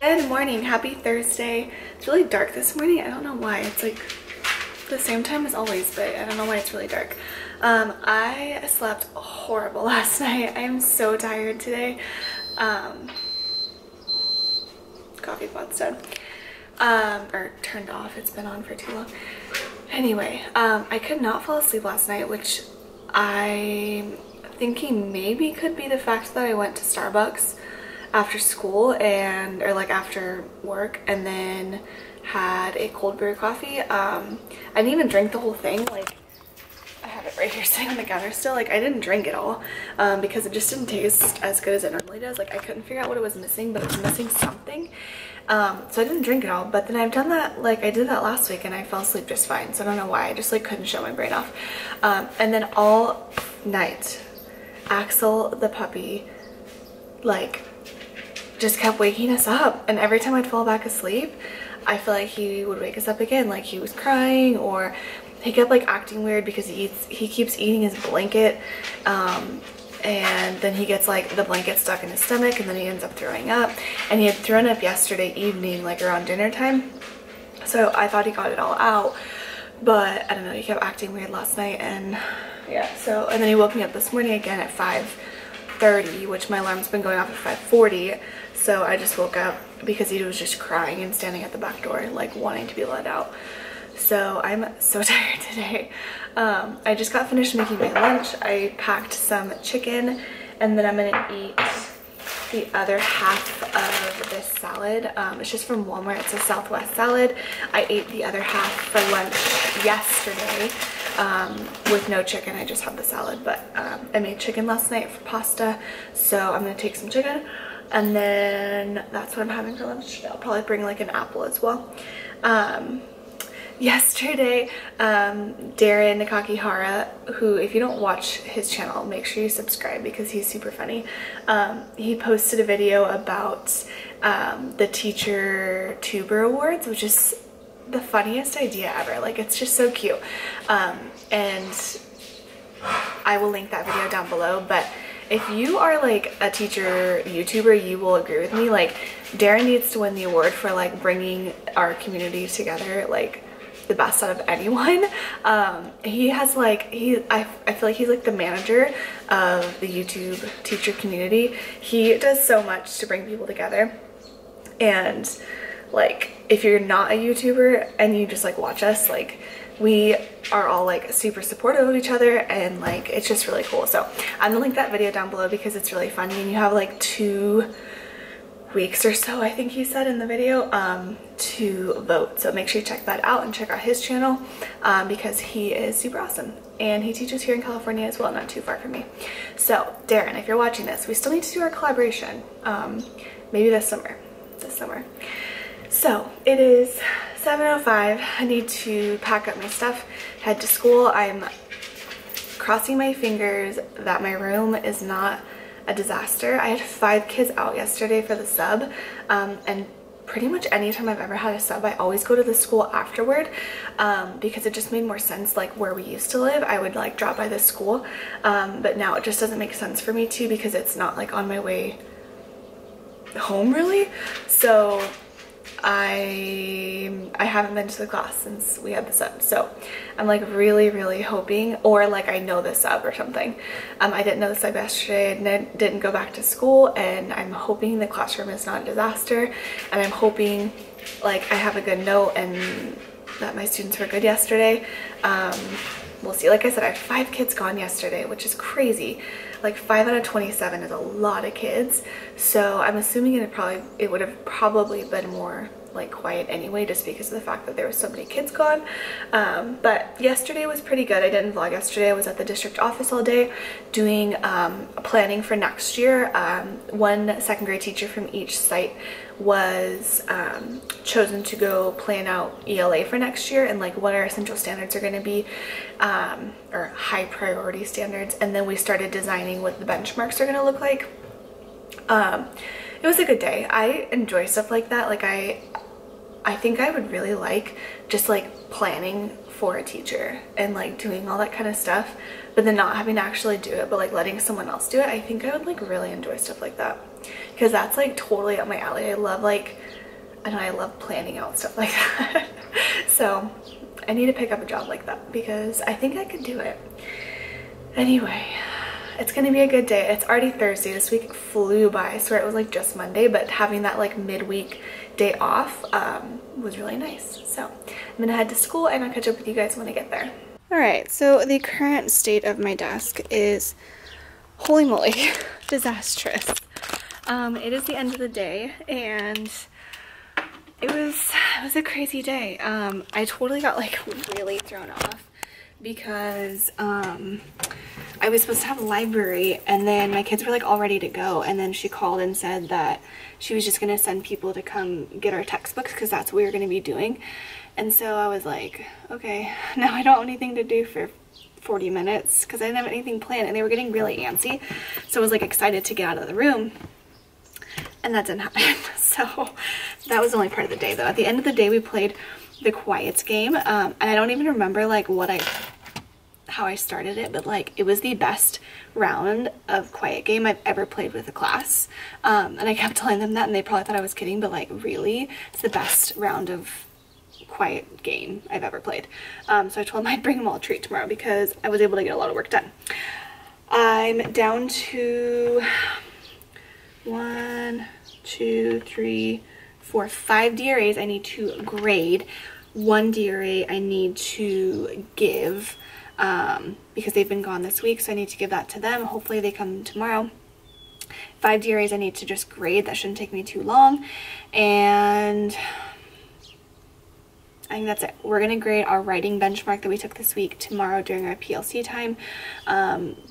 Good morning, happy Thursday. It's really dark this morning. I don't know why. It's like the same time as always, but I don't know why it's really dark. I slept horrible last night. I am so tired today. Coffee pot's done. Or turned off. It's been on for too long. Anyway, I could not fall asleep last night, which I'm thinking maybe could be the fact that I went to Starbucks after school or like after work and then had a cold brew coffee. I didn't even drink the whole thing. Like, I have it right here sitting on the counter still. Like, I didn't drink it all because it just didn't taste as good as it normally does. Like, I couldn't figure out what it was missing, but it was missing something. So I didn't drink it all, but then I've done that, like I did that last week and I fell asleep just fine. So I don't know why. I just like couldn't shut my brain off. And then all night, Axel the puppy, like, just kept waking us up, and every time I'd fall back asleep I feel like he would wake us up again, like he was crying, or he kept like acting weird because he keeps eating his blanket, and then he gets like the blanket stuck in his stomach and then he ends up throwing up, and he had thrown up yesterday evening like around dinner time, so I thought he got it all out, but I don't know, he kept acting weird last night. And yeah, so, and then he woke me up this morning again at 5:30, which my alarm's been going off at 5:40. So I just woke up because he was just crying and standing at the back door, like wanting to be let out. So I'm so tired today. I just got finished making my lunch. I packed some chicken, and then I'm gonna eat the other half of this salad. It's just from Walmart. It's a Southwest salad. I ate the other half for lunch yesterday with no chicken. I just had the salad, but I made chicken last night for pasta, so I'm gonna take some chicken. And then that's what I'm having for lunch. I'll probably bring like an apple as well. Yesterday, Darren Nakakihara, who, if you don't watch his channel, make sure you subscribe because he's super funny. He posted a video about the Teacher Tuber Awards, which is the funniest idea ever. Like, it's just so cute. And I will link that video down below, but if you are like a teacher YouTuber, you will agree with me. Like, Darren needs to win the award for like bringing our community together, like the best out of anyone. He has like, I feel like he's like the manager of the YouTube teacher community. He does so much to bring people together. And like, if you're not a YouTuber and you just like watch us, like, we are all like super supportive of each other, and like it's just really cool. So I'm gonna link that video down below because it's really funny, and you have like 2 weeks or so, I think he said in the video, to vote. So make sure you check that out and check out his channel because he is super awesome, and he teaches here in California as well, not too far from me. So Darren, if you're watching this, we still need to do our collaboration, maybe this summer. So it is 7:05. I need to pack up my stuff, head to school. I'm crossing my fingers that my room is not a disaster. I had 5 kids out yesterday for the sub, and pretty much anytime I've ever had a sub, I always go to the school afterward, because it just made more sense. Like, where we used to live, I would like drop by the school, but now it just doesn't make sense for me to, because it's not like on my way home really. So I haven't been to the class since we had the sub, so I'm like really hoping, or like I know the sub or something. I didn't know the sub yesterday, and didn't go back to school, and I'm hoping the classroom is not a disaster, and I'm hoping like I have a good note and that my students were good yesterday. We'll see. Like I said, I had 5 kids gone yesterday, which is crazy. Like 5 out of 27 is a lot of kids. So I'm assuming it would have probably been more like quiet anyway, just because of the fact that there were so many kids gone. But yesterday was pretty good. I didn't vlog yesterday. I was at the district office all day doing planning for next year. One 2nd grade teacher from each site was chosen to go plan out ELA for next year, and like what our essential standards are going to be, or high priority standards, and then we started designing what the benchmarks are going to look like. It was a good day. I enjoy stuff like that. Like, I think I would really like just like planning for a teacher and like doing all that kind of stuff, but then not having to actually do it, but like letting someone else do it. I think I would like really enjoy stuff like that. because that's like totally up my alley. I love like, I know I love planning out stuff like that. So I need to pick up a job like that because I think I could do it. Anyway, it's gonna be a good day. It's already Thursday. This week flew by. I swear it was like just Monday, but having that like midweek day off was really nice. So I'm gonna head to school and I'll catch up with you guys when I get there. All right, so the current state of my desk is, holy moly, disastrous. It is the end of the day and it was a crazy day. I totally got like really thrown off because I was supposed to have a library and then my kids were like all ready to go, and then she called and said that she was just gonna send people to come get our textbooks because that's what we were gonna be doing. And so I was like, okay, now I don't have anything to do for 40 minutes because I didn't have anything planned, and they were getting really antsy. So I was like excited to get out of the room, and that didn't happen. So that was the only part of the day though. At the end of the day we played the quiets game, and I don't even remember like how I started it, but like it was the best round of quiet game I've ever played with a class. And I kept telling them that and they probably thought I was kidding, but like really it's the best round of quiet game I've ever played. So I told them I'd bring them all a treat tomorrow because I was able to get a lot of work done. I'm down to 1, 2, 3, 4, 5 DRAs I need to grade. 1 DRA I need to give because they've been gone this week, so I need to give that to them. Hopefully they come tomorrow. 5 DRAs I need to just grade. That shouldn't take me too long, and I think that's it. We're gonna grade our writing benchmark that we took this week tomorrow during our PLC time,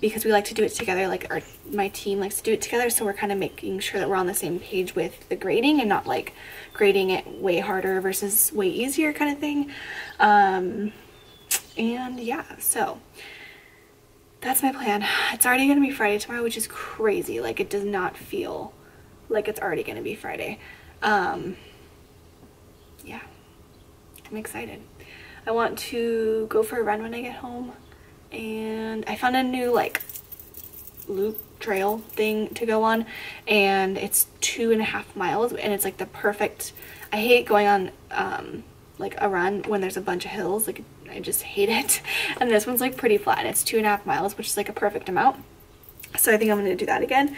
because we like to do it together. Like my team likes to do it together, so we're kind of making sure that we're on the same page with the grading and not like grading it way harder versus way easier kind of thing. And yeah, so that's my plan. It's already gonna be Friday tomorrow, which is crazy. Like it does not feel like it's already gonna be Friday. Yeah. I'm excited. I want to go for a run when I get home, and I found a new like loop trail thing to go on, and it's 2.5 miles, and it's like the perfect, I hate going on like a run when there's a bunch of hills. Like I just hate it. And this one's like pretty flat and it's 2.5 miles, which is like a perfect amount. So I think I'm gonna do that again,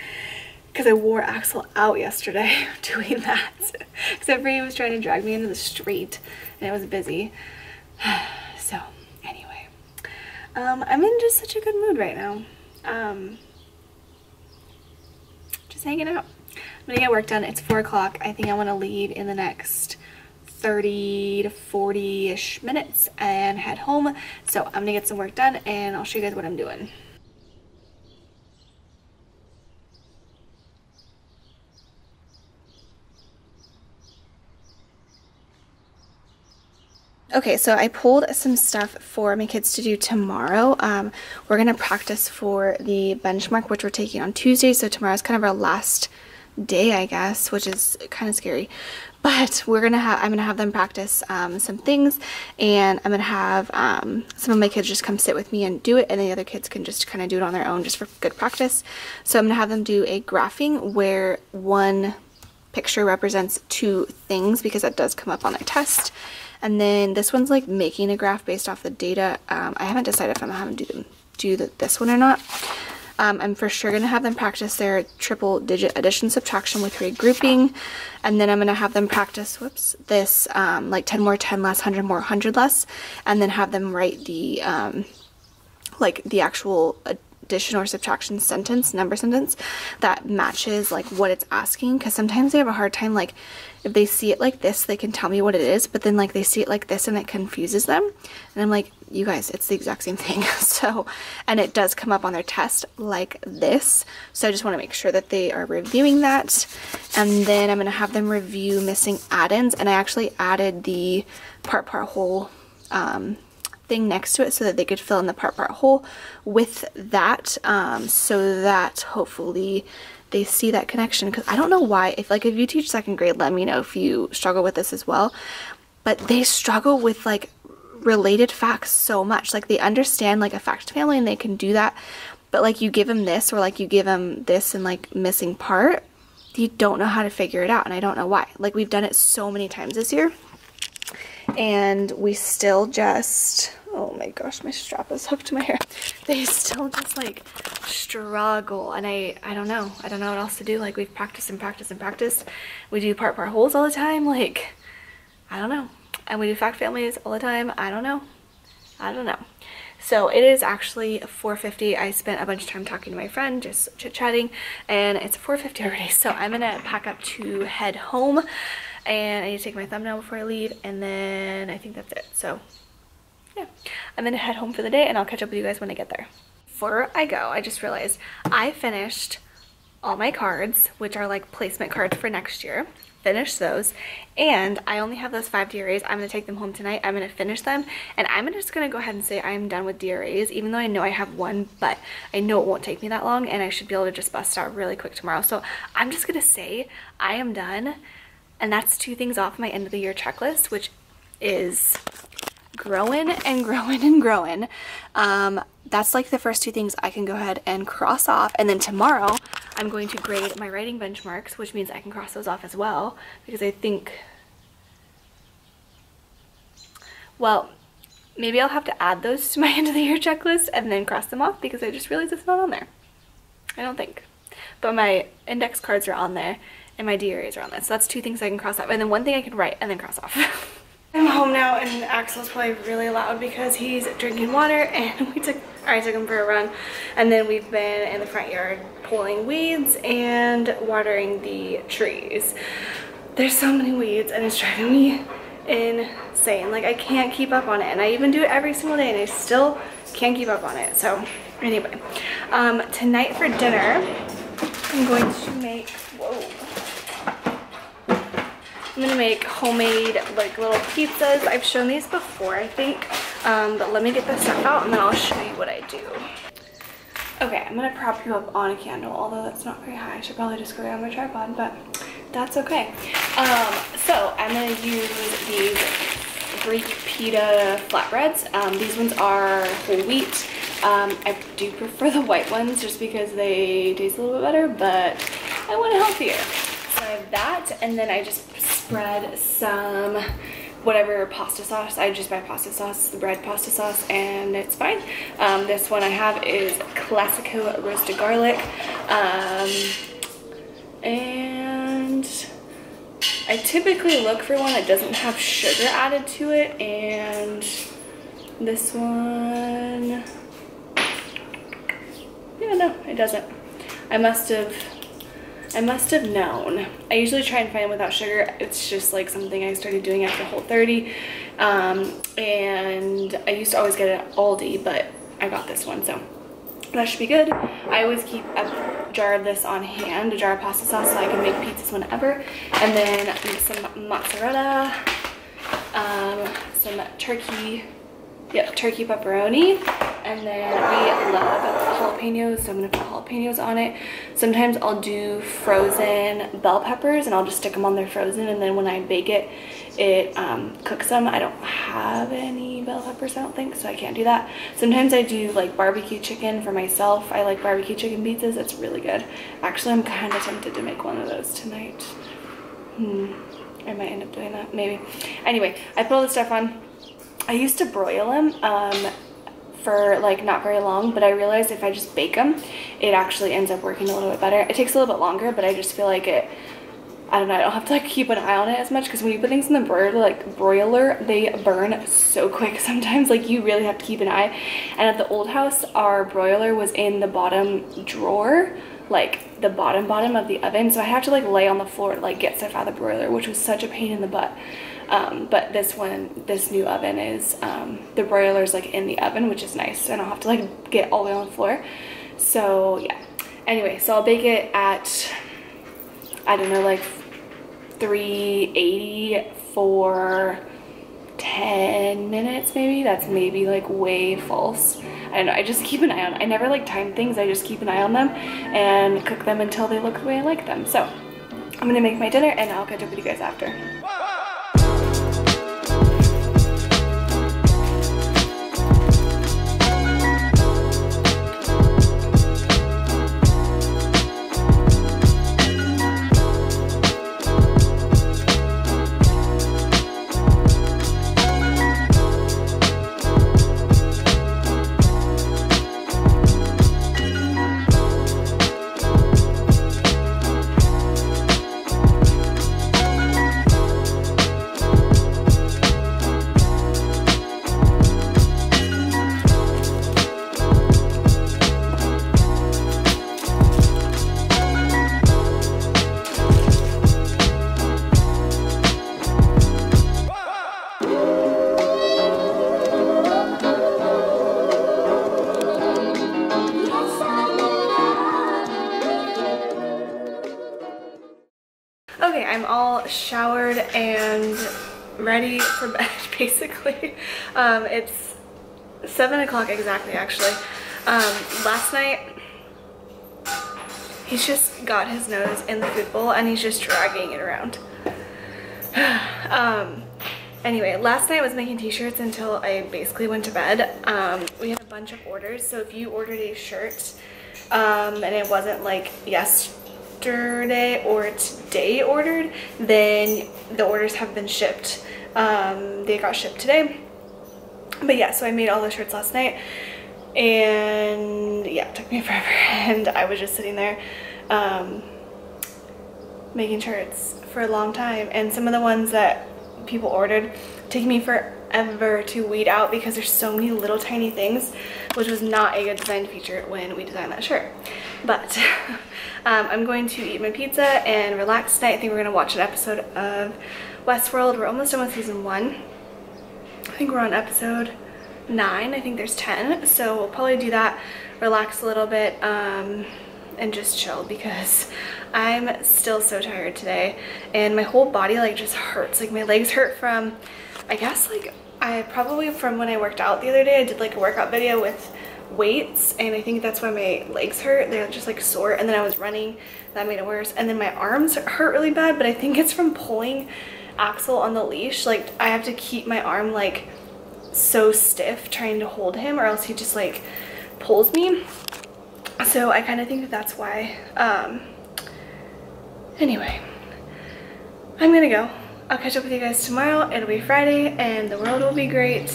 because I wore Axel out yesterday doing that. Except for he was trying to drag me into the street and it was busy. So anyway, I'm in just such a good mood right now. Just hanging out. I'm gonna get work done. It's 4 o'clock. I think I want to leave in the next 30 to 40-ish minutes and head home. So I'm gonna get some work done and I'll show you guys what I'm doing. Okay, so I pulled some stuff for my kids to do tomorrow. We're gonna practice for the benchmark, which we're taking on Tuesday. So tomorrow's kind of our last day, I guess, which is kind of scary. But I'm gonna have them practice some things, and I'm gonna have some of my kids just come sit with me and do it, and the other kids can just kind of do it on their own just for good practice. So I'm gonna have them do a graphing where one picture represents 2 things, because that does come up on their test. And then this one's like making a graph based off the data. I haven't decided if I'm gonna have them do this one or not. I'm for sure gonna have them practice their triple digit addition, subtraction with regrouping, and then I'm gonna have them practice this like 10 more 10 less, 100 more 100 less, and then have them write the like the actual addition or subtraction number sentence that matches like what it's asking, because sometimes they have a hard time, like if they see it like this they can tell me what it is, but then like they see it like this and it confuses them, and I'm like, you guys, it's the exact same thing. So, and it does come up on their test like this, so I just want to make sure that they are reviewing that. And then I'm going to have them review missing add-ins, and I actually added the part whole thing next to it so that they could fill in the part whole with that, so that hopefully they see that connection. Because I don't know why, if you teach 2nd grade, let me know if you struggle with this as well, but they struggle with like related facts so much. Like they understand like a fact family and they can do that, but like you give them this, or like you give them this and like missing part, you don't know how to figure it out, and I don't know why. Like, we've done it so many times this year, and we still just, oh my gosh, my strap is hooked to my hair. They still just like struggle, and I don't know what else to do. Like, we've practiced and practiced and practiced. We do part holes all the time. Like, I don't know. And we do fact families all the time. I don't know. So it is actually 4:50. I spent a bunch of time talking to my friend, just chit-chatting, and it's 4:50 already. So I'm gonna pack up to head home, and I need to take my thumbnail before I leave, and then I think that's it. So yeah, I'm gonna head home for the day, and I'll catch up with you guys when I get there. Before I go, I just realized I finished all my cards, which are like placement cards for next year. Finished those, and I only have those 5 DRAs. I'm gonna take them home tonight. I'm gonna finish them, and I'm just gonna go ahead and say I'm done with DRAs, even though I know I have one, but I know it won't take me that long, and I should be able to just bust out really quick tomorrow. So I'm just gonna say I am done, and that's 2 things off my end of the year checklist, which is growing and growing and growing. That's like the first 2 things I can go ahead and cross off, and then tomorrow I'm going to grade my writing benchmarks, which means I can cross those off as well, because I think, well, maybe I'll have to add those to my end of the year checklist and then cross them off, because I just realized it's not on there. I don't think. But my index cards are on there and my DRAs are on there. So that's 2 things I can cross off, and then 1 thing I can write and then cross off. I'm home now, and Axel's probably really loud because he's drinking water, and I took him for a run, and then we've been in the front yard pulling weeds and watering the trees. There's so many weeds, and it's driving me insane. Like, I can't keep up on it, and I even do it every single day, and I still can't keep up on it. So anyway, tonight for dinner I'm going to make, I'm gonna make homemade like little pizzas. I've shown these before, I think, but let me get this stuff out and then I'll show you what I do. Okay, I'm gonna prop you up on a candle, although that's not very high. I should probably just go on my tripod, but that's okay. So I'm gonna use these Greek pita flatbreads. These ones are whole wheat. I do prefer the white ones just because they taste a little bit better, but I want it healthier. So I have that, and then I just spread some whatever pasta sauce. I just buy pasta sauce, the bread pasta sauce, and it's fine. This one I have is Classico roasted garlic, and I typically look for one that doesn't have sugar added to it, and this one, yeah, no, it doesn't. I must have known. I usually try and find without sugar. It's just like something I started doing after Whole30, and I used to always get it at Aldi, but I got this one, so that should be good. I always keep a jar of this on hand, a jar of pasta sauce, so I can make pizzas whenever. And then some mozzarella, some turkey pepperoni, and then we love jalapenos, so I'm gonna put jalapenos on it. Sometimes I'll do frozen bell peppers, and I'll just stick them on there frozen, and then when I bake it, it cooks them. I don't have any bell peppers, I don't think, so I can't do that. Sometimes I do like barbecue chicken for myself. I like barbecue chicken pizzas. It's really good. Actually, I'm kind of tempted to make one of those tonight. I might end up doing that, maybe. Anyway, I put all this stuff on. I used to broil them for like not very long, but I realized if I just bake them, it actually ends up working a little bit better. It takes a little bit longer, but I just feel like it, I don't know, I don't have to like keep an eye on it as much, because when you put things in the broiler, they burn so quick sometimes. Like, you really have to keep an eye. And at the old house, our broiler was in the bottom drawer, like the bottom of the oven, so I had to like lay on the floor to like get stuff out of the broiler, which was such a pain in the butt. But this new oven is, the broiler's like in the oven, which is nice, and I don't have to like get all the way on the floor. So yeah, anyway, so I'll bake it at, I don't know, like 380 for 10 minutes maybe. That's maybe like way false. I don't know, I just keep an eye on it. I never like time things, I just keep an eye on them and cook them until they look the way I like them. So I'm gonna make my dinner, and I'll catch up with you guys after. I'm all showered and ready for bed basically. It's 7 o'clock exactly actually. Last night he's just got his nose in the food bowl and he's just dragging it around. Anyway, last night I was making t-shirts until I basically went to bed. We had a bunch of orders, so if you ordered a shirt and it wasn't like yesterday or today ordered, then the orders have been shipped. They got shipped today. But yeah, so I made all the shirts last night, and yeah, it took me forever, and I was just sitting there making shirts for a long time, and some of the ones that people ordered take me forever to weed out because there's so many little tiny things, which was not a good design feature when we designed that shirt. But I'm going to eat my pizza and relax tonight. I think we're going to watch an episode of Westworld. We're almost done with season 1. I think we're on episode 9. I think there's 10, so we'll probably do that, relax a little bit, and just chill because I'm still so tired today and my whole body like just hurts. Like my legs hurt from, I guess like probably from when I worked out the other day. I did like a workout video with weights and I think that's why my legs hurt. They're just like sore, and then I was running, that made it worse, and then my arms hurt really bad, but I think it's from pulling Axel on the leash. Like I have to keep my arm like so stiff trying to hold him or else he just like pulls me. So I kind of think that that's why. Anyway, I'm gonna go. I'll catch up with you guys tomorrow. It'll be Friday and the world will be great.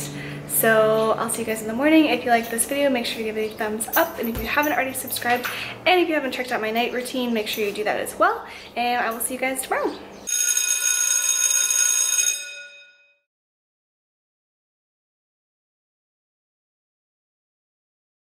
So I'll see you guys in the morning. If you like this video, make sure you give it a thumbs up, and if you haven't already subscribed, and if you haven't checked out my night routine, make sure you do that as well, and I will see you guys tomorrow.